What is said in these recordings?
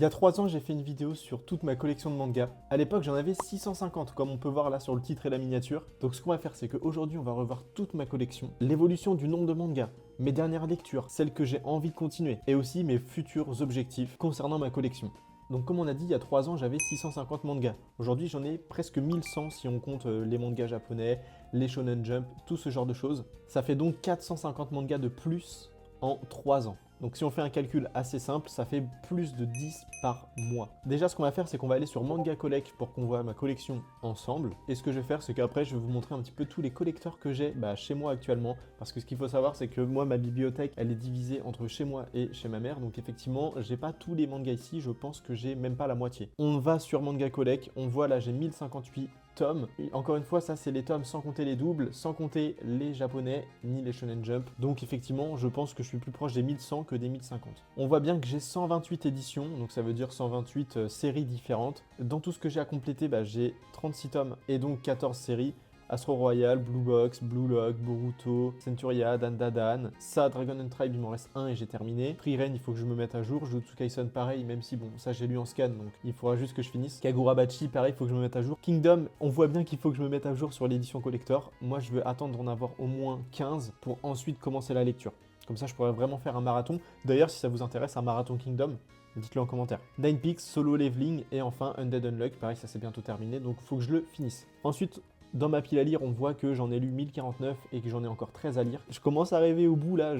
Il y a 3 ans, j'ai fait une vidéo sur toute ma collection de mangas. À l'époque, j'en avais 650, comme on peut voir là sur le titre et la miniature. Donc ce qu'on va faire, c'est qu'aujourd'hui, on va revoir toute ma collection, l'évolution du nombre de mangas, mes dernières lectures, celles que j'ai envie de continuer, et aussi mes futurs objectifs concernant ma collection. Donc comme on a dit, il y a 3 ans, j'avais 650 mangas. Aujourd'hui, j'en ai presque 1100 si on compte les mangas japonais, les Shonen Jump, tout ce genre de choses. Ça fait donc 450 mangas de plus en 3 ans. Donc si on fait un calcul assez simple, ça fait plus de 10 par mois. Déjà, ce qu'on va faire, c'est qu'on va aller sur Manga Collect pour qu'on voit ma collection ensemble. Et ce que je vais faire, c'est qu'après, je vais vous montrer un petit peu tous les collecteurs que j'ai chez moi actuellement. Parce que ce qu'il faut savoir, c'est que moi, ma bibliothèque, elle est divisée entre chez moi et chez ma mère. Donc effectivement, j'ai pas tous les mangas ici. Je pense que j'ai même pas la moitié. On va sur Manga Collect. On voit là, j'ai 1058 tomes. Et encore une fois, ça c'est les tomes sans compter les doubles, sans compter les japonais ni les Shonen Jump. Donc effectivement, je pense que je suis plus proche des 1100 que des 1050. On voit bien que j'ai 128 éditions, donc ça veut dire 128 séries différentes. Dans tout ce que j'ai à compléter, j'ai 36 tomes et donc 14 séries. Astro Royal, Blue Box, Blue Lock, Boruto, Centuria, Dan. Ça, Dragon and Tribe, il m'en reste un et j'ai terminé. Frieren, il faut que je me mette à jour. Jujutsu Kaisen, pareil, même si, bon, ça j'ai lu en scan, donc il faudra juste que je finisse. Kagurabachi, pareil, il faut que je me mette à jour. Kingdom, on voit bien qu'il faut que je me mette à jour sur l'édition collector. Moi, je veux attendre d'en avoir au moins 15 pour ensuite commencer la lecture. Comme ça, je pourrais vraiment faire un marathon. D'ailleurs, si ça vous intéresse, un marathon Kingdom, dites-le en commentaire. Nine Peaks, Solo Leveling et enfin Undead Unluck. Pareil, ça c'est bientôt terminé, donc il faut que je le finisse. Ensuite, dans ma pile à lire, on voit que j'en ai lu 1049 et que j'en ai encore 13 à lire. Je commence à rêver au bout là,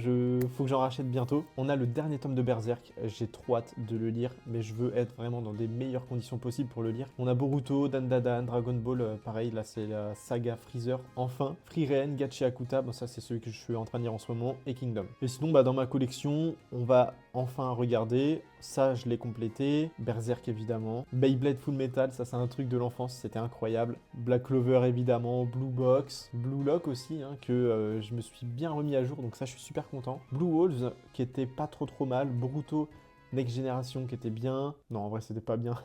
faut que j'en rachète bientôt. On a le dernier tome de Berserk, j'ai trop hâte de le lire, mais je veux être vraiment dans des meilleures conditions possibles pour le lire. On a Boruto, Dan, Dragon Ball, pareil, là c'est la saga Freezer, enfin. Frieren, Gachi Akuta, bon ça c'est celui que je suis en train de lire en ce moment, et Kingdom. Et sinon, dans ma collection, on va enfin regarder, ça je l'ai complété, Berserk évidemment, Beyblade Full Metal, ça c'est un truc de l'enfance, c'était incroyable, Black Clover évidemment, Blue Box, Blue Lock aussi, que je me suis bien remis à jour, donc ça je suis super content, Blue Wolves qui était pas trop mal, Boruto Next Generation qui était bien, non en vrai c'était pas bien,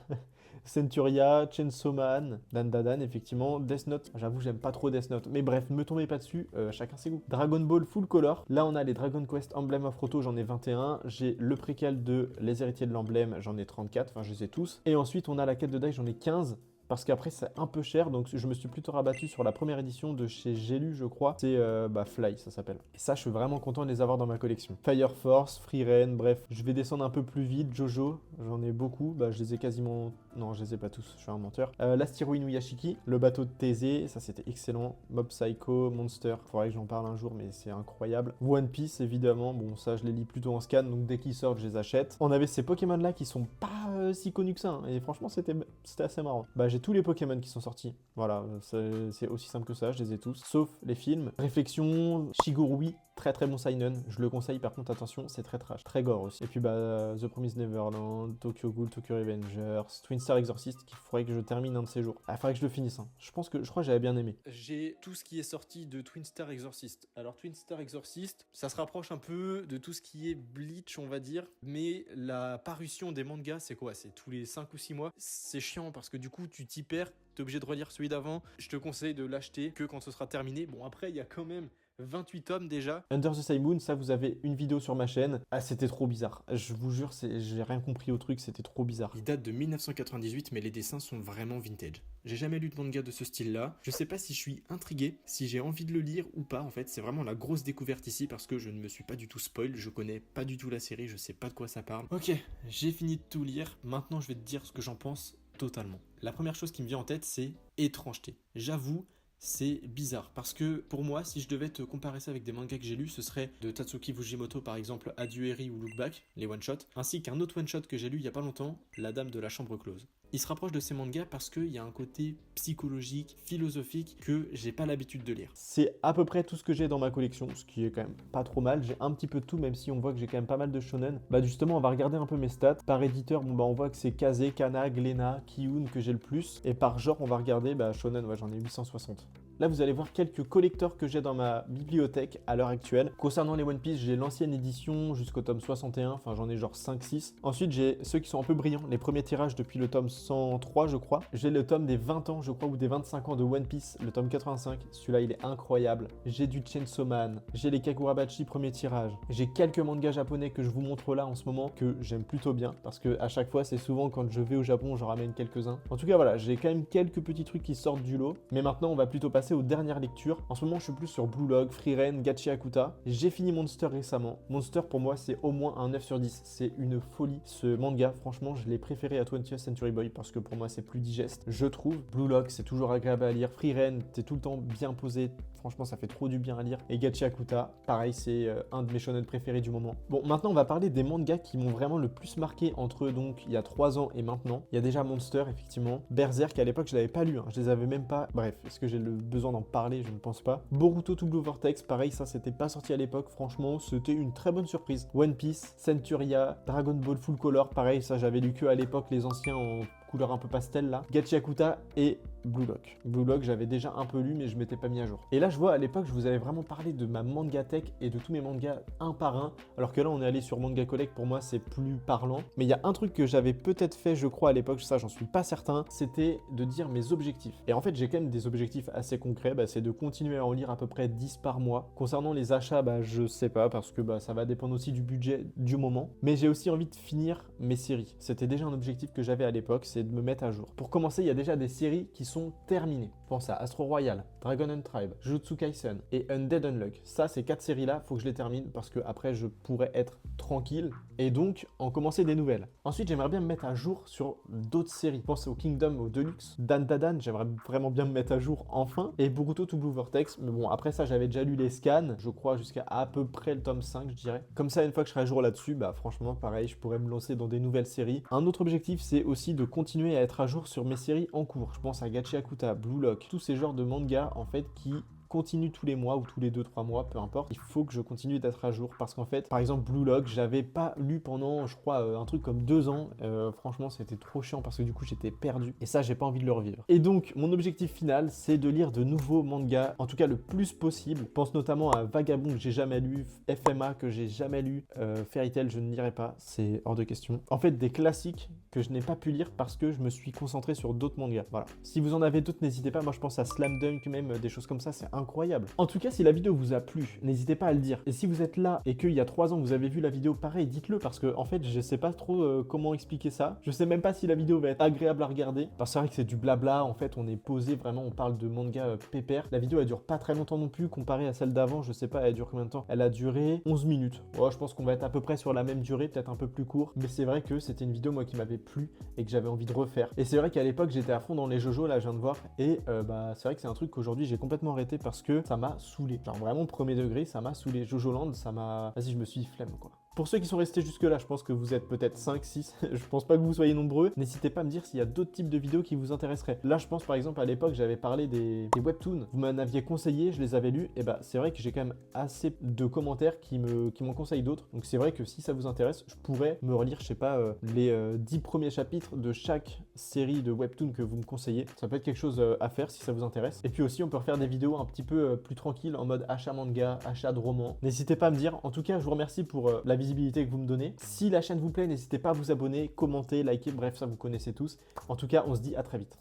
Centuria, Chainsaw Man, Dan, effectivement, Death Note, j'avoue j'aime pas trop Death Note, mais bref, ne me tombez pas dessus, chacun ses goûts. Dragon Ball Full Color, là on a les Dragon Quest Emblem of Roto, j'en ai 21, j'ai le préquel de Les Héritiers de l'Emblème, j'en ai 34, enfin je les ai tous, et ensuite on a la quête de Dai, j'en ai 15, parce qu'après c'est un peu cher, donc je me suis plutôt rabattu sur la première édition de chez J'ai lu, je crois, c'est Fly, ça s'appelle. Et ça, je suis vraiment content de les avoir dans ma collection. Fire Force, Frieren, bref, je vais descendre un peu plus vite. Jojo, j'en ai beaucoup, je les ai quasiment... Non, je les ai pas tous, je suis un menteur. L'Astiroï Nuyashiki, le bateau de Thésée, ça c'était excellent. Mob Psycho, Monster, faudrait que j'en parle un jour, mais c'est incroyable. One Piece, évidemment, bon ça je les lis plutôt en scan, donc dès qu'ils sortent, je les achète. On avait ces Pokémon là qui sont pas si connus que ça, et franchement c'était assez marrant. J'ai tous les Pokémon qui sont sortis, voilà, c'est aussi simple que ça, je les ai tous, sauf les films. Réflexion, Shigurui, très bon seinen, je le conseille, par contre attention, c'est très trash, très gore aussi. Et puis The Promised Neverland, Tokyo Ghoul, Tokyo Revengers, Twin Star Exorcist, qu'il faudrait que je termine un de ces jours. Il faudrait que je le finisse, je crois que j'avais bien aimé. J'ai tout ce qui est sorti de Twin Star Exorcist. Alors Twin Star Exorcist, ça se rapproche un peu de tout ce qui est Bleach, on va dire, mais la parution des mangas, c'est quoi? C'est tous les 5 ou 6 mois. C'est chiant parce que du coup, tu t'y perds, t'es obligé de relire celui d'avant. Je te conseille de l'acheter que quand ce sera terminé. Bon, après, il y a quand même 28 tomes déjà. Under the Sky Moon, ça vous avez une vidéo sur ma chaîne. Ah, c'était trop bizarre. Je vous jure, j'ai rien compris au truc, c'était trop bizarre. Il date de 1998, mais les dessins sont vraiment vintage. J'ai jamais lu de manga de ce style-là. Je sais pas si je suis intrigué, si j'ai envie de le lire ou pas. En fait, c'est vraiment la grosse découverte ici parce que je ne me suis pas du tout spoil. Je connais pas du tout la série, je sais pas de quoi ça parle. Ok, j'ai fini de tout lire. Maintenant, je vais te dire ce que j'en pense totalement. La première chose qui me vient en tête, c'est étrangeté. J'avoue, c'est bizarre parce que pour moi, si je devais te comparer ça avec des mangas que j'ai lus, ce serait de Tatsuki Fujimoto par exemple, Adieu Eri ou Look Back, les one-shot, ainsi qu'un autre one-shot que j'ai lu il y a pas longtemps, La Dame de la Chambre Close. Il se rapproche de ces mangas parce qu'il y a un côté psychologique, philosophique que j'ai pas l'habitude de lire. C'est à peu près tout ce que j'ai dans ma collection, ce qui est quand même pas trop mal. J'ai un petit peu de tout, même si on voit que j'ai quand même pas mal de shonen. Justement, on va regarder un peu mes stats. Par éditeur, on voit que c'est Kaze, Kana, Glénat, Kiyun que j'ai le plus. Et par genre, on va regarder shonen, ouais, j'en ai 860. Là, vous allez voir quelques collecteurs que j'ai dans ma bibliothèque à l'heure actuelle. Concernant les One Piece, j'ai l'ancienne édition jusqu'au tome 61, enfin j'en ai genre 5-6. Ensuite, j'ai ceux qui sont un peu brillants, les premiers tirages depuis le tome 103, je crois. J'ai le tome des 20 ans, je crois, ou des 25 ans de One Piece, le tome 85. Celui-là, il est incroyable. J'ai du Chainsaw Man, j'ai les Kagurabachi premier tirage. J'ai quelques mangas japonais que je vous montre là en ce moment que j'aime plutôt bien parce que à chaque fois, c'est souvent quand je vais au Japon, j'en ramène quelques-uns. En tout cas, voilà, j'ai quand même quelques petits trucs qui sortent du lot. Mais maintenant, on va plutôt passer aux dernières lectures. En ce moment, je suis plus sur Blue Log, Frieren, Gachi Akuta. J'ai fini Monster récemment. Monster, pour moi, c'est au moins un 9 sur 10. C'est une folie. Ce manga, franchement, je l'ai préféré à 20th Century Boy parce que pour moi, c'est plus digeste. Je trouve. Blue Log, c'est toujours agréable à lire. Frieren, t'es tout le temps bien posé. Franchement, ça fait trop du bien à lire. Et Gachi Akuta, pareil, c'est un de mes shonen préférés du moment. Bon, maintenant, on va parler des mangas qui m'ont vraiment le plus marqué entre donc il y a 3 ans et maintenant. Il y a déjà Monster, effectivement. Berserk, à l'époque, je l'avais pas lu. Je les avais même pas. Bref, est-ce que j'ai le besoin d'en parler? Je ne pense pas. Boruto to Blue Vortex, pareil, ça, c'était pas sorti à l'époque. Franchement, c'était une très bonne surprise. One Piece, Centuria, Dragon Ball Full Color, pareil, ça, j'avais lu que à l'époque les anciens en couleur un peu pastel là. Gachi Akuta et Blue Lock. Blue Lock, j'avais déjà un peu lu, mais je m'étais pas mis à jour. Et là, je vois à l'époque, je vous avais vraiment parlé de ma mangatech et de tous mes mangas un par un. Alors que là, on est allé sur Manga Collect. Pour moi, c'est plus parlant. Mais il y a un truc que j'avais peut-être fait, je crois, à l'époque, ça, j'en suis pas certain, c'était de dire mes objectifs. Et en fait, j'ai quand même des objectifs assez concrets. C'est de continuer à en lire à peu près 10 par mois. Concernant les achats, je sais pas, parce que ça va dépendre aussi du budget du moment. Mais j'ai aussi envie de finir mes séries. C'était déjà un objectif que j'avais à l'époque, c'est de me mettre à jour. Pour commencer, il y a déjà des séries qui sont terminées. Pense à Astro Royal, Dragon and Tribe, Jujutsu Kaisen et Undead Unluck. Ça, ces 4 séries-là, faut que je les termine parce que après je pourrais être tranquille et donc en commencer des nouvelles. Ensuite, j'aimerais bien me mettre à jour sur d'autres séries. Pense au Kingdom, au Deluxe, Dan Dadan, j'aimerais vraiment bien me mettre à jour enfin, et Boruto to Blue Vortex. Mais bon, après ça, j'avais déjà lu les scans, je crois jusqu'à à peu près le tome 5, je dirais. Comme ça, une fois que je serai à jour là-dessus, franchement, pareil, je pourrais me lancer dans des nouvelles séries. Un autre objectif, c'est aussi de continuer à être à jour sur mes séries en cours. Je pense à Gachi Akuta, Blue Lock, tous ces genres de mangas en fait qui continue tous les mois ou tous les 2-3 mois, peu importe. Il faut que je continue d'être à jour parce qu'en fait, par exemple, Blue Lock, j'avais pas lu pendant, je crois, un truc comme 2 ans. Franchement, c'était trop chiant parce que du coup, j'étais perdu et ça, j'ai pas envie de le revivre. Et donc, mon objectif final, c'est de lire de nouveaux mangas, en tout cas le plus possible. Je pense notamment à Vagabond que j'ai jamais lu, FMA que j'ai jamais lu, Fairy Tail, je ne lirai pas, c'est hors de question. En fait, des classiques que je n'ai pas pu lire parce que je me suis concentré sur d'autres mangas. Voilà. Si vous en avez d'autres, n'hésitez pas. Moi, je pense à Slam Dunk, même des choses comme ça, c'est incroyable. En tout cas, si la vidéo vous a plu, n'hésitez pas à le dire. Et si vous êtes là et qu'il y a 3 ans, vous avez vu la vidéo, pareil, dites-le parce que en fait, je sais pas trop comment expliquer ça. Je sais même pas si la vidéo va être agréable à regarder. Parce que c'est vrai que c'est du blabla. En fait, on est posé vraiment, on parle de manga pépère. La vidéo, elle dure pas très longtemps non plus comparée à celle d'avant. Je sais pas, elle dure combien de temps? Elle a duré 11 minutes. Ouais, je pense qu'on va être à peu près sur la même durée, peut-être un peu plus court. Mais c'est vrai que c'était une vidéo, moi, qui m'avait plu et que j'avais envie de refaire. Et c'est vrai qu'à l'époque, j'étais à fond dans les JoJo, là, je viens de voir. Et c'est vrai que c'est un truc qu'aujourd'hui, j'ai complètement arrêté parce que ça m'a saoulé. Genre vraiment premier degré, ça m'a saoulé. Jojo Land, ça m'a... Vas-y, je me suis dit flemme, quoi. Pour ceux qui sont restés jusque là, je pense que vous êtes peut-être 5, 6, je pense pas que vous soyez nombreux. N'hésitez pas à me dire s'il y a d'autres types de vidéos qui vous intéresseraient. Là, je pense par exemple à l'époque, j'avais parlé des webtoons. Vous m'en aviez conseillé, je les avais lus. Et c'est vrai que j'ai quand même assez de commentaires qui m'en conseillent d'autres. Donc c'est vrai que si ça vous intéresse, je pourrais me relire, je sais pas, les 10 premiers chapitres de chaque série de webtoons que vous me conseillez. Ça peut être quelque chose à faire si ça vous intéresse. Et puis aussi, on peut refaire des vidéos un petit peu plus tranquilles en mode achat manga, achat de romans. N'hésitez pas à me dire. En tout cas, je vous remercie pour la visibilité que vous me donnez. Si la chaîne vous plaît, n'hésitez pas à vous abonner, commenter, liker, bref, ça vous connaissez tous. En tout cas, on se dit à très vite.